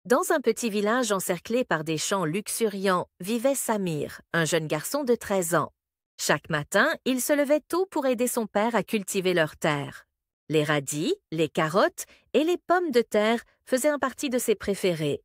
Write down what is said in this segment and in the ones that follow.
Dans un petit village encerclé par des champs luxuriants vivait Samir, un jeune garçon de 13 ans. Chaque matin, il se levait tôt pour aider son père à cultiver leurs terres. Les radis, les carottes et les pommes de terre faisaient un partie de ses préférés.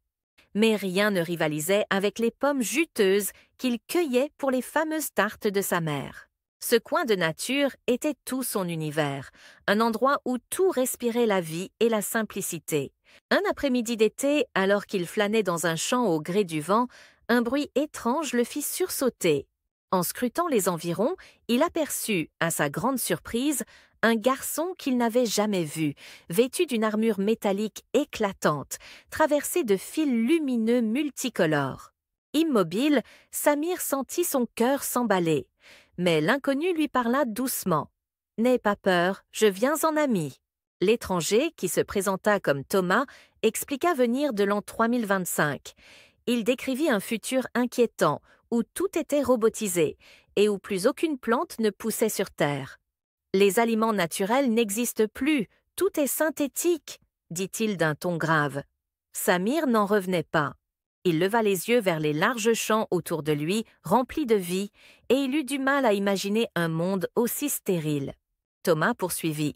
Mais rien ne rivalisait avec les pommes juteuses qu'il cueillait pour les fameuses tartes de sa mère. Ce coin de nature était tout son univers, un endroit où tout respirait la vie et la simplicité. Un après-midi d'été, alors qu'il flânait dans un champ au gré du vent, un bruit étrange le fit sursauter. En scrutant les environs, il aperçut, à sa grande surprise, un garçon qu'il n'avait jamais vu, vêtu d'une armure métallique éclatante, traversée de fils lumineux multicolores. Immobile, Samir sentit son cœur s'emballer. Mais l'inconnu lui parla doucement. « N'aie pas peur, je viens en ami. » L'étranger, qui se présenta comme Thomas, expliqua venir de l'an 3025. Il décrivit un futur inquiétant, où tout était robotisé et où plus aucune plante ne poussait sur Terre. « Les aliments naturels n'existent plus, tout est synthétique, » dit-il d'un ton grave. Samir n'en revenait pas. Il leva les yeux vers les larges champs autour de lui, remplis de vie, et il eut du mal à imaginer un monde aussi stérile. Thomas poursuivit.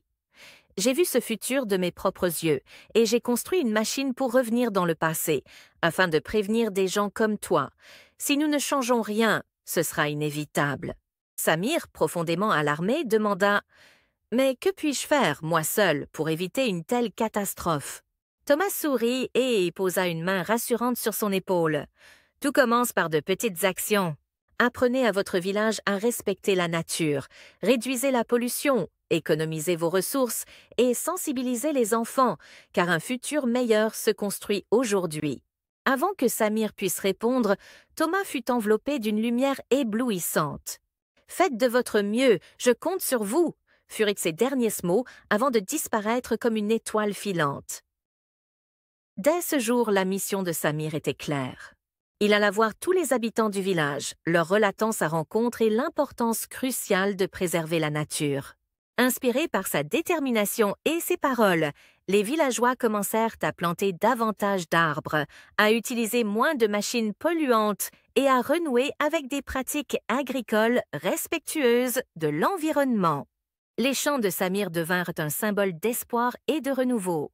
« J'ai vu ce futur de mes propres yeux, et j'ai construit une machine pour revenir dans le passé, afin de prévenir des gens comme toi. Si nous ne changeons rien, ce sera inévitable. » Samir, profondément alarmé, demanda « Mais que puis-je faire, moi seul, pour éviter une telle catastrophe ?» Thomas sourit et posa une main rassurante sur son épaule. « Tout commence par de petites actions. Apprenez à votre village à respecter la nature, réduisez la pollution, économisez vos ressources et sensibilisez les enfants, car un futur meilleur se construit aujourd'hui. » Avant que Samir puisse répondre, Thomas fut enveloppé d'une lumière éblouissante. « Faites de votre mieux, je compte sur vous !» furent ses derniers mots avant de disparaître comme une étoile filante. Dès ce jour, la mission de Samir était claire. Il alla voir tous les habitants du village, leur relatant sa rencontre et l'importance cruciale de préserver la nature. Inspirés par sa détermination et ses paroles, les villageois commencèrent à planter davantage d'arbres, à utiliser moins de machines polluantes et à renouer avec des pratiques agricoles respectueuses de l'environnement. Les champs de Samir devinrent un symbole d'espoir et de renouveau.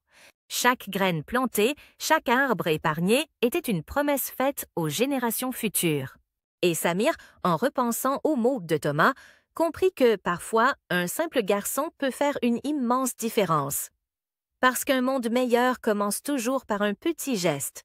Chaque graine plantée, chaque arbre épargné était une promesse faite aux générations futures. Et Samir, en repensant aux mots de Thomas, comprit que, parfois, un simple garçon peut faire une immense différence. Parce qu'un monde meilleur commence toujours par un petit geste.